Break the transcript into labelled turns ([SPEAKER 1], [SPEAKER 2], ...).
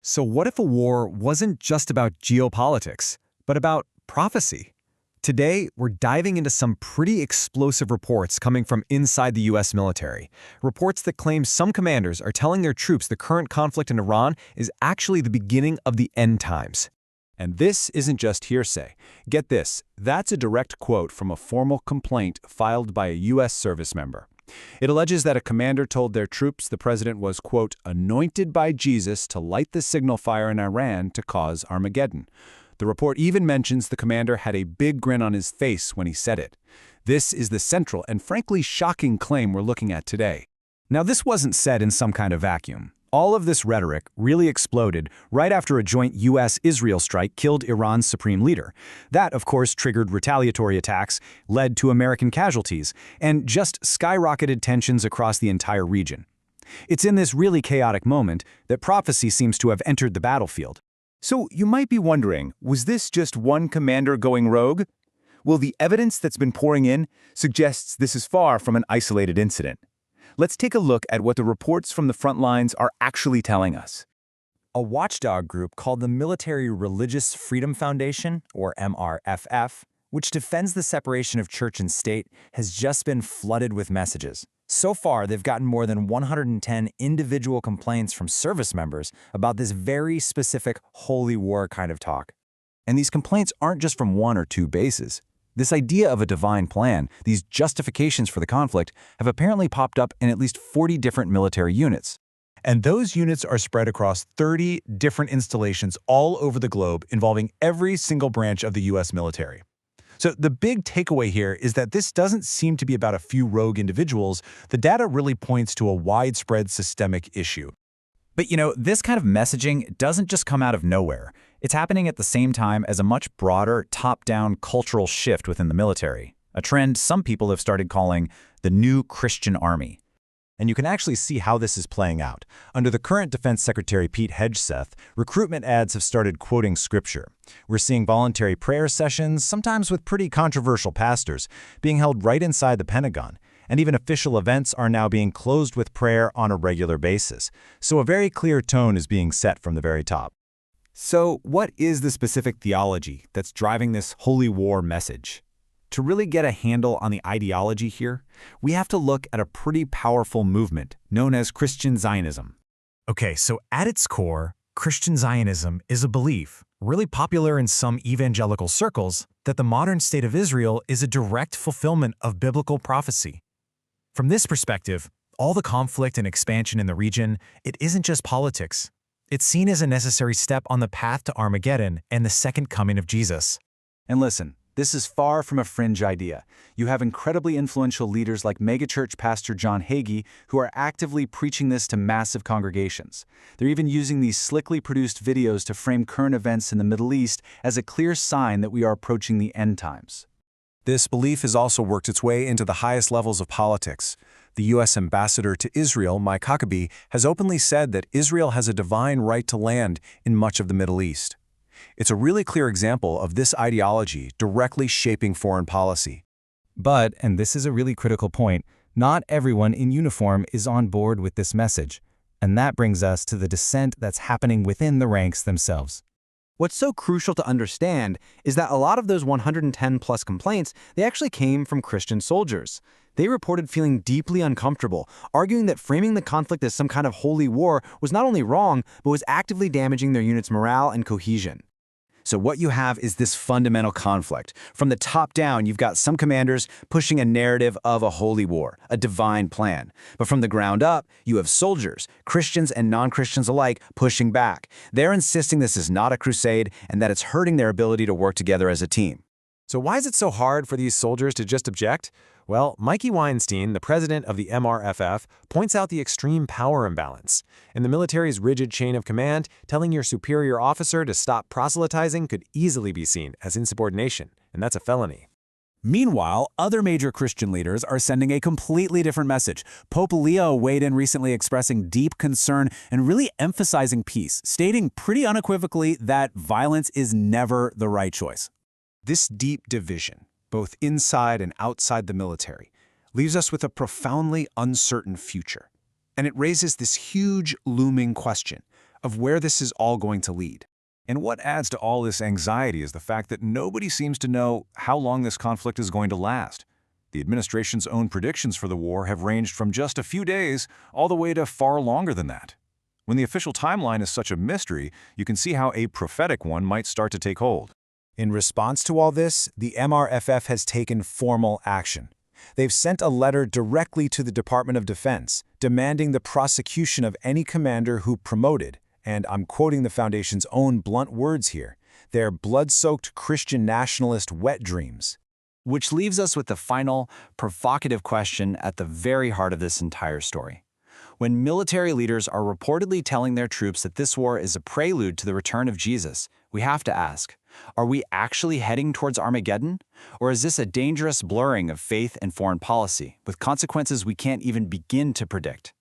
[SPEAKER 1] So what if a war wasn't just about geopolitics, but about prophecy? Today, we're diving into some pretty explosive reports coming from inside the US military. Reports that claim some commanders are telling their troops the current conflict in Iran is actually the beginning of the end times.
[SPEAKER 2] And this isn't just hearsay. Get this, that's a direct quote from a formal complaint filed by a U.S. service member. It alleges that a commander told their troops the president was, quote, anointed by Jesus to light the signal fire in Iran to cause Armageddon. The report even mentions the commander had a big grin on his face when he said it. This is the central and frankly shocking claim we're looking at today.
[SPEAKER 1] Now, this wasn't said in some kind of vacuum. All of this rhetoric really exploded right after a joint U.S.-Israel strike killed Iran's supreme leader. That, of course, triggered retaliatory attacks, led to American casualties, and just skyrocketed tensions across the entire region. It's in this really chaotic moment that prophecy seems to have entered the battlefield.
[SPEAKER 2] So you might be wondering, was this just one commander going rogue? Well, the evidence that's been pouring in suggests this is far from an isolated incident. Let's take a look at what the reports from the front lines are actually telling us.
[SPEAKER 1] A watchdog group called the Military Religious Freedom Foundation, or MRFF, which defends the separation of church and state, has just been flooded with messages. So far, they've gotten more than 110 individual complaints from service members about this very specific holy war kind of talk.
[SPEAKER 2] And these complaints aren't just from one or two bases. This idea of a divine plan, these justifications for the conflict, have apparently popped up in at least 40 different military units.
[SPEAKER 3] And those units are spread across 30 different installations all over the globe involving every single branch of the U.S. military. So the big takeaway here is that this doesn't seem to be about a few rogue individuals. The data really points to a widespread systemic issue.
[SPEAKER 4] But this kind of messaging doesn't just come out of nowhere. It's happening at the same time as a much broader, top-down cultural shift within the military, a trend some people have started calling the new Christian army.
[SPEAKER 3] And you can actually see how this is playing out. Under the current Defense Secretary Pete Hegseth, recruitment ads have started quoting scripture. We're seeing voluntary prayer sessions, sometimes with pretty controversial pastors, being held right inside the Pentagon. And even official events are now being closed with prayer on a regular basis. So a very clear tone is being set from the very top.
[SPEAKER 1] So what is the specific theology that's driving this holy war message? To really get a handle on the ideology here, we have to look at a pretty powerful movement known as Christian Zionism.
[SPEAKER 5] Okay, so at its core, Christian Zionism is a belief, really popular in some evangelical circles, that the modern state of Israel is a direct fulfillment of biblical prophecy. From this perspective, all the conflict and expansion in the region, it isn't just politics. It's seen as a necessary step on the path to Armageddon and the second coming of Jesus.
[SPEAKER 2] And listen, this is far from a fringe idea. You have incredibly influential leaders like megachurch pastor John Hagee who are actively preaching this to massive congregations. They're even using these slickly produced videos to frame current events in the Middle East as a clear sign that we are approaching the end times.
[SPEAKER 3] This belief has also worked its way into the highest levels of politics. The U.S. ambassador to Israel, Mike Huckabee, has openly said that Israel has a divine right to land in much of the Middle East. It's a really clear example of this ideology directly shaping foreign policy.
[SPEAKER 4] But, and this is a really critical point, not everyone in uniform is on board with this message. And that brings us to the dissent that's happening within the ranks themselves.
[SPEAKER 6] What's so crucial to understand is that a lot of those 110-plus complaints, they actually came from Christian soldiers. They reported feeling deeply uncomfortable, arguing that framing the conflict as some kind of holy war was not only wrong, but was actively damaging their unit's morale and cohesion.
[SPEAKER 2] So what you have is this fundamental conflict. From the top down, you've got some commanders pushing a narrative of a holy war, a divine plan. But from the ground up, you have soldiers, Christians and non-Christians alike, pushing back. They're insisting this is not a crusade and that it's hurting their ability to work together as a team.
[SPEAKER 1] So why is it so hard for these soldiers to just object? Well, Mikey Weinstein, the president of the MRFF, points out the extreme power imbalance. In the military's rigid chain of command, telling your superior officer to stop proselytizing could easily be seen as insubordination, and that's a felony.
[SPEAKER 2] Meanwhile, other major Christian leaders are sending a completely different message. Pope Leo weighed in recently expressing deep concern and really emphasizing peace, stating pretty unequivocally that violence is never the right choice.
[SPEAKER 3] This deep division, both inside and outside the military, leaves us with a profoundly uncertain future. And it raises this huge looming question.
[SPEAKER 2] of where this is all going to lead.
[SPEAKER 1] And what adds to all this anxiety is the fact that nobody seems to know how long this conflict is going to last. The administration's own predictions for the war have ranged from just a few days all the way to far longer than that. When the official timeline is such a mystery, you can see how a prophetic one might start to take hold.
[SPEAKER 3] In response to all this, the MRFF has taken formal action. They've sent a letter directly to the Department of Defense, demanding the prosecution of any commander who promoted, and I'm quoting the Foundation's own blunt words here, their blood-soaked Christian nationalist wet dreams.
[SPEAKER 4] Which leaves us with the final, provocative question at the very heart of this entire story. When military leaders are reportedly telling their troops that this war is a prelude to the return of Jesus, we have to ask, are we actually heading towards Armageddon? Or is this a dangerous blurring of faith and foreign policy, with consequences we can't even begin to predict?